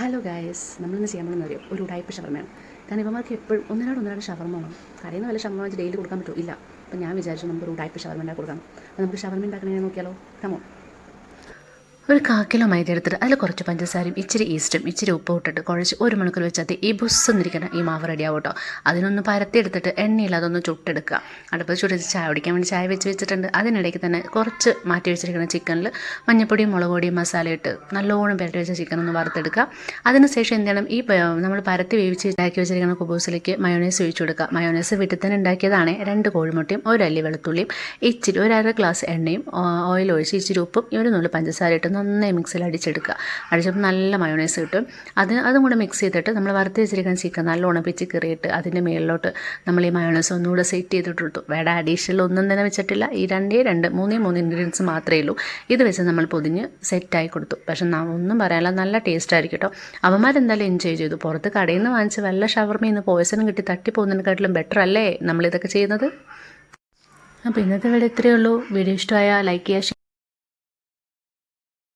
Hello guys, നമ്മളിന്ന് ചെയ്യാൻ പോകുന്ന ഒരു ഉടായ്പ ഷവർമ്മയാണ്. കാരണം ഇവന്മാർക്ക് എപ്പോഴും ഒന്നിനാട് ഷവർമ്മ വേണം. കടയിൽ നിന്ന് വല്ല ഷവർമ്മ വെച്ച് ഡെയിലി കൊടുക്കാൻ പറ്റുമോ? ഇല്ല. അപ്പോൾ ഞാൻ വിചാരിച്ചു നമുക്കൊരു ഉടായ്പ ഷവർമ്മ ഉണ്ടാക്കി കൊടുക്കാം. അപ്പോൾ നമുക്ക് ഷവർമ്മ ഉണ്ടാക്കണേ നോക്കിയാലോ? കമോ. ഒരു 1/4 കിലോ മൈദ എടുത്തിട്ട് അതിൽ കുറച്ച് പഞ്ചസാരയും ഇച്ചിരി ഈസ്റ്റും ഇച്ചിരി ഉപ്പും ഇട്ടിട്ട് കുഴച്ച് 1 മണിക്കൂർ വെച്ചാൽ ഈ ബുസ്സെന്നിരിക്കണം ഈ മാവ് റെഡിയാവും കേട്ടോ. അതിനൊന്ന് പരത്തിയെടുത്തിട്ട് എണ്ണയിൽ അതൊന്ന് ചുട്ടെടുക്കുക. അടുപ്പത്ത് ചുട്ടിച്ച് ചായ കുടിക്കാൻ വേണ്ടി ചായ വെച്ചിട്ടുണ്ട്. അതിനിടയ്ക്ക് തന്നെ കുറച്ച് മാറ്റി വെച്ചിരിക്കുന്ന ചിക്കനിൽ മഞ്ഞപ്പൊടിയും മുളക് പൊടിയും മസാല ഇട്ട് നല്ലോണം പുരട്ടി വെച്ച ചിക്കൻ ഒന്ന് വറുത്തെടുക്കുക. അതിനുശേഷം എന്ത് ചെയ്യണം, ഈ നമ്മൾ പരത്തി വേവിച്ച് ഉണ്ടാക്കി വെച്ചിരിക്കുന്ന കുബൂസിലേക്ക് മയോണൈസ് ഒഴിച്ചു കൊടുക്കുക. മയോണൈസ് വീട്ടിൽ തന്നെ ഉണ്ടാക്കിയതാണ്. 2 കോഴിമുട്ടയും 1 അല്ലി വെളുത്തുള്ളിയും ഇച്ചിരി 1/2 ഗ്ലാസ് എണ്ണയും ഓയിൽ ഒഴിച്ച് ഇച്ചിരി ഉപ്പും 1 നുള്ളി പഞ്ചസാര ഇട്ട് നന്നായി മിക്സിയിൽ അടിച്ചപ്പോൾ നല്ല മയോണൈസ് കിട്ടും. അതും കൂടെ മിക്സ് ചെയ്തിട്ട് നമ്മൾ വറുത്ത് വെച്ചിരിക്കുന്ന ചിക്കൻ നല്ലോണം പിച്ചി കയറിയിട്ട് അതിൻ്റെ മേളിലോട്ട് നമ്മൾ ഈ മയോണൈസ് ഒന്നുകൂടെ സെറ്റ് ചെയ്തിട്ടെടുത്തു. വേറെ അഡീഷണൽ ഒന്നും തന്നെ വെച്ചിട്ടില്ല. ഈ 3 ഇൻഗ്രീഡിയൻസ് മാത്രമേ ഉള്ളൂ. ഇത് വെച്ച് നമ്മൾ പൊതിഞ്ഞ് സെറ്റായി കൊടുത്തു. പക്ഷെ ഒന്നും പറയാനില്ല, നല്ല ടേസ്റ്റ് ആയിരിക്കും കേട്ടോ. അവന്മാരെന്തായാലും എൻജോയ് ചെയ്തു. പുറത്ത് കടയിൽ നിന്ന് വാങ്ങിച്ച് വല്ല ഷവർമ്മയിൽ നിന്ന് പോയ്സനും കിട്ടി തട്ടിപ്പോകുന്നതിനെക്കാട്ടിലും ബെറ്റർ അല്ലേ നമ്മളിതൊക്കെ ചെയ്യുന്നത്. അപ്പോൾ ഇന്നത്തെ വീഡിയോ ഇത്രയേ ഉള്ളൂ. വീഡിയോ ഇഷ്ടമായാൽ ലൈക്ക് ചെയ്യുക.